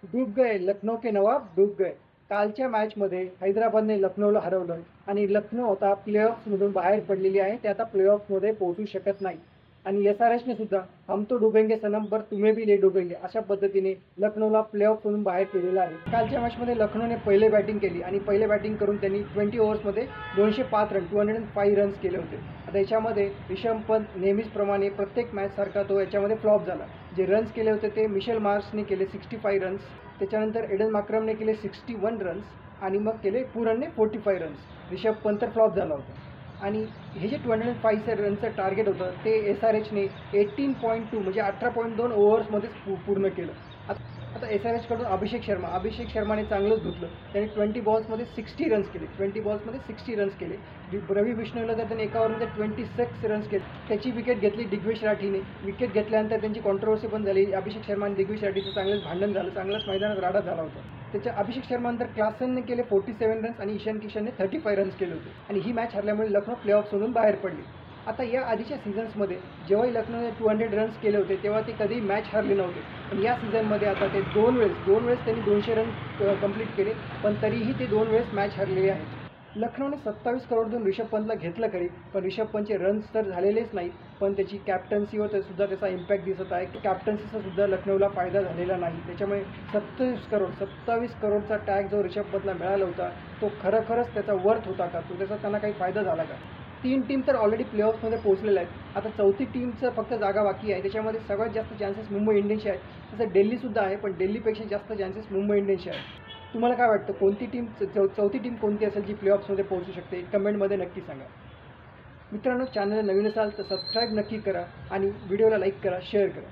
डूब गए लखनौ के नवाब डूब गए. कालच्या मॅचमध्ये हैदराबादने लखनौला हरवलं आणि लखनौ आता प्लेऑफ्समधून बाहेर पडलेली आहे. ते आता प्लेऑफ्समध्ये पोहोचू शकत नाही. आणि SRHने सुद्धा हम तो डुबेंगे सनम पर तुम्हें भी ले डुबेंगे अशा पद्धतीने लखनौला प्लेऑफ्समधून बाहेर केलेलं आहे. कालच्या मॅचमध्ये लखनौने पहिले बॅटिंग केली आणि पहिले बॅटिंग करून त्यांनी 20 ओव्हर्समध्ये 205 रन 205 रन्स केले होते. आता याच्यामध्ये रिषभ पंत नेहमीचप्रमाणे प्रत्येक मॅचसारखा तो याच्यामध्ये फ्लॉप झाला. जे रन्स केले होते ते मिशेल मार्शने केले 65 रन्स, त्याच्यानंतर एडन माक्रमने केले 61 रन्स आणि मग केले पुरनने 45 रन्स. रिषभ पंत तर फ्लॉप झाला होता. आणि हे जे 205 रनचं टार्गेट होतं ते SRHने 18.2 म्हणजे 18.2 ओव्हर्समध्येच पूर्ण केलं. आता SRHकडून अभिषेक शर्माने चांगलंच धुतलं. त्याने 20 बॉल्समध्ये 60 रन्स केले. 20 बॉल्समध्ये 60 रन्स केले. रवी बिष्णोईला तर त्याने एका ओव्हरमध्ये 26 रन्स केले. त्याची विकेट घेतली दिग्विजय राठीने. विकेट घेतल्यानंतर त्यांची कॉन्ट्रोवर्सी पण झाली. अभिषेक शर्मा आणि दिग्विजय राठीचं चांगलंच भांडण झालं. चांगलाच मैदानात राडा झाला होता. त्याच्या अभिषेक शर्मानंतर क्लासनने केले 47 रन्स आणि ईशान किशनने 35 रन्स केले होते. आणि ही मॅच हरल्यामुळे लखनौ प्लेऑफ्समधून बाहेर पडली. आता या आधीच्या सीझन्समध्ये जेव्हाही लखनौने 200 रन्स केले होते तेव्हा ते कधीही मॅच हरले नव्हते. पण या सीझनमध्ये आता ते दोन वेळेस त्यांनी 200 रन कंप्लीट केले, पण तरीही ते 2 वेळेस मॅच हरलेले आहेत. लखनौने 27 करोडतून रिषभ पंतला घेतलं खरी, पण रिषभ पंतचे रन्स तर झालेलेच नाहीत, पण त्याची कॅप्टन्सीवर सुद्धा त्याचा इम्पॅक्ट दिसत आहे. कॅप्टन्सीचा सुद्धा लखनौला फायदा झालेला नाही. त्याच्यामुळे 27 करोडचा टॅग जो रिषभ पंतला मिळाला होता तो खरोखरच त्याचा वर्थ होता का? त्याचा त्यांना काही फायदा झाला का? 3 टीम तर ऑलरेडी प्लेऑफ्समध्ये पोहोचलेल्या आहेत. आता चौथी टीमचं फक्त जागा बाकी आहे. त्याच्यामध्ये सगळ्यात जास्त चान्सेस मुंबई इंडियन्सचे आहेत. तसं दिल्लीसुद्धा आहे, पण दिल्लीपेक्षा जास्त चान्सेस मुंबई इंडियन्सचे आहेत. तुम्हाला काय वाटतं कोणती टीम चौथी टीम कोणती असेल जी प्लेऑफ्समध्ये पोहोचू शकते? कमेंटमध्ये नक्की सांगा. मित्रांनो, चॅनलला नवीन असाल तर सबस्क्राईब नक्की करा आणि व्हिडिओला लाईक करा, शेअर करा.